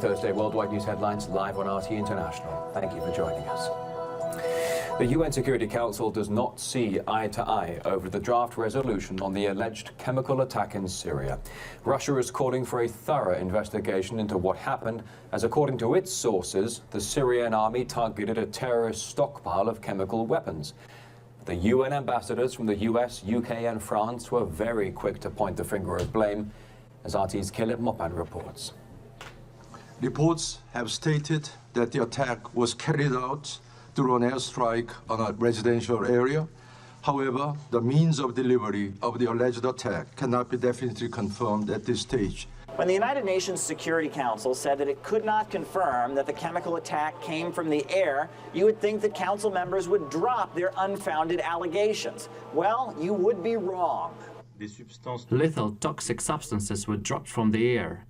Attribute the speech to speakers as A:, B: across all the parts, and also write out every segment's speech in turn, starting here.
A: Thursday Worldwide News headlines live on RT International. Thank you for joining us. The UN Security Council does not see eye to eye over the draft resolution on the alleged chemical attack in Syria. Russia is calling for a thorough investigation into what happened, as according to its sources, the Syrian army targeted a terrorist stockpile of chemical weapons. The UN ambassadors from the US, UK and France were very quick to point the finger of blame, as RT's Caleb Mopan reports.
B: Reports have stated that the attack was carried out through an airstrike on a residential area. However, the means of delivery of the alleged attack cannot be definitely confirmed at this stage.
C: When the United Nations Security Council said that it could not confirm that the chemical attack came from the air, you would think that council members would drop their unfounded allegations. Well, you would be wrong.
D: Lethal toxic substances were dropped from the air.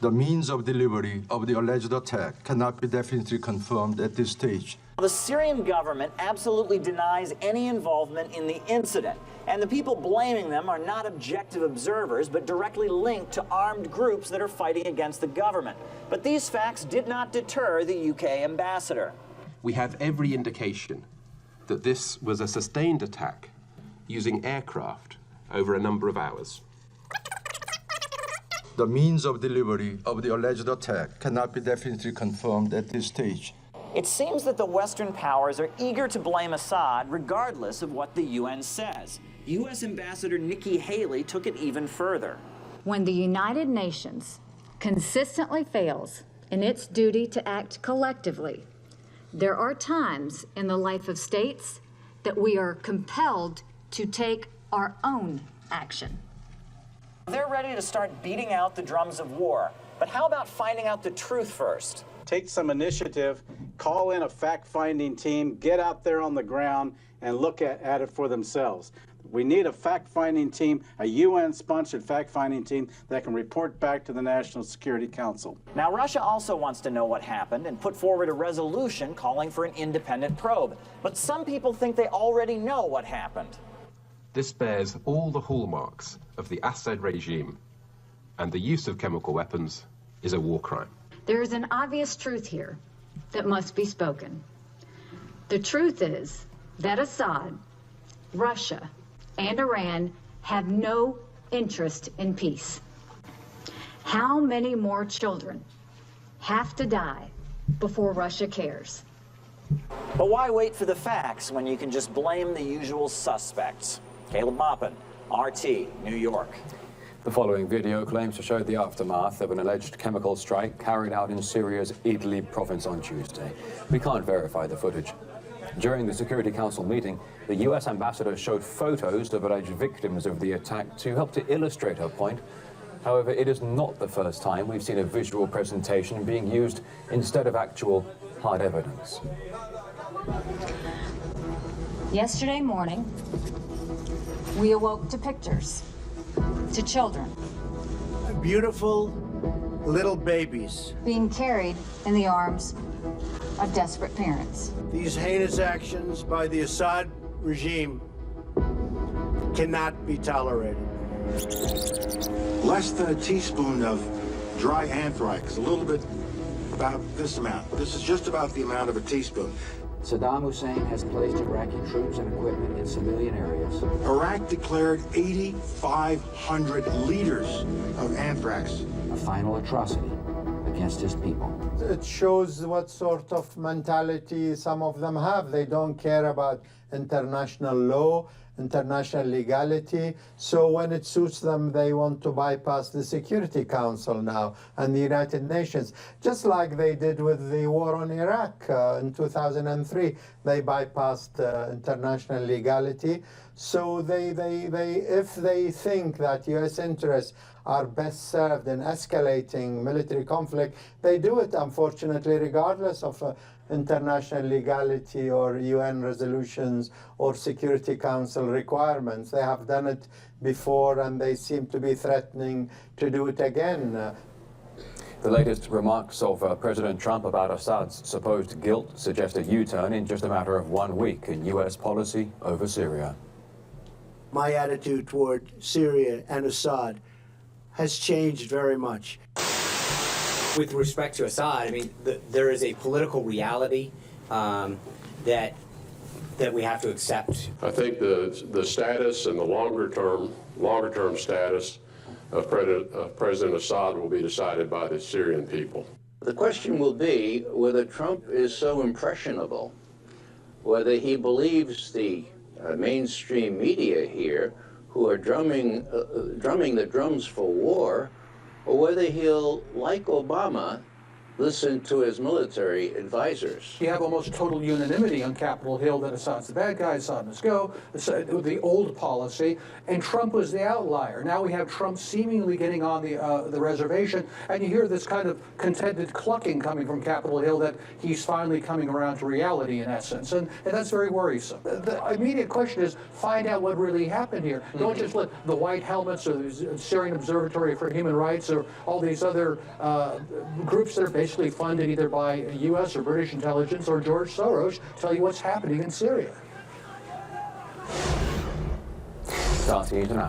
B: The means of delivery of the alleged attack cannot be definitely confirmed at this stage.
C: The Syrian government absolutely denies any involvement in the incident, and the people blaming them are not objective observers, but directly linked to armed groups that are fighting against the government. But these facts did not deter the UK ambassador.
E: We have every indication that this was a sustained attack using aircraft over a number of hours.
B: The means of delivery of the alleged attack cannot be definitely confirmed at this stage.
C: It seems that the Western powers are eager to blame Assad regardless of what the UN says. U.S. Ambassador Nikki Haley took it even further.
F: When the United Nations consistently fails in its duty to act collectively, there are times in the life of states that we are compelled to take our own action.
C: They're ready to start beating out the drums of war. But how about finding out the truth first?
G: Take some initiative, call in a fact-finding team, get out there on the ground and look at it for themselves. We need a fact-finding team, a UN-sponsored fact-finding team that can report back to the National Security Council.
C: Now, Russia also wants to know what happened and put forward a resolution calling for an independent probe. But some people think they already know what happened.
E: This bears all the hallmarks of the Assad regime, and the use of chemical weapons is a war crime.
F: There is an obvious truth here that must be spoken. The truth is that Assad, Russia, and Iran have no interest in peace. How many more children have to die before Russia cares?
C: But why wait for the facts when you can just blame the usual suspects? Caleb Mopan, RT, New York.
A: The following video claims to show the aftermath of an alleged chemical strike carried out in Syria's Idlib province on Tuesday. We can't verify the footage. During the Security Council meeting, the US ambassador showed photos of alleged victims of the attack to help to illustrate her point. However, it is not the first time we've seen a visual presentation being used instead of actual hard evidence.
F: Yesterday morning, we awoke to pictures, to children.
H: Beautiful little babies.
F: Being carried in the arms of desperate parents.
H: These heinous actions by the Assad regime cannot be tolerated.
I: Less than a teaspoon of dry anthrax, a little bit about this amount. This is just about the amount of a teaspoon.
J: Saddam Hussein has placed Iraqi troops and equipment in civilian areas.
I: Iraq declared 8,500 liters of anthrax.
J: A final atrocity against his people.
K: It shows what sort of mentality some of them have. They don't care about international law, international legality. So when it suits them, they want to bypass the Security Council now and the United Nations, just like they did with the war on Iraq in 2003. They bypassed international legality. So if they think that U.S. interests are best served in escalating military conflict, they do it, unfortunately, regardless of international legality or UN resolutions or Security Council requirements. They have done it before, and they seem to be threatening to do it again.
A: The latest remarks of President Trump about Assad's supposed guilt suggest a U-turn in just a matter of 1 week in U.S. policy over Syria.
H: My attitude toward Syria and Assad has changed very much.
L: With respect to Assad, I mean, there is a political reality that we have to accept.
M: I think the status and the longer term status of President Assad will be decided by the Syrian people.
N: The question will be whether Trump is so impressionable, whether he believes the mainstream media here who are drumming the drums for war, or whether he'll, like Obama, listen to his military advisors.
O: You have almost total unanimity on Capitol Hill that Assad's the bad guy, Assad must go, the old policy, and Trump was the outlier. Now we have Trump seemingly getting on the reservation, and you hear this kind of contented clucking coming from Capitol Hill that he's finally coming around to reality in essence, and that's very worrisome. The immediate question is find out what really happened here. Don't just let the white helmets or the Syrian Observatory for Human Rights or all these other groups that are basically funded either by U.S. or British intelligence or George Soros tell you what's happening in Syria.
A: Starting international.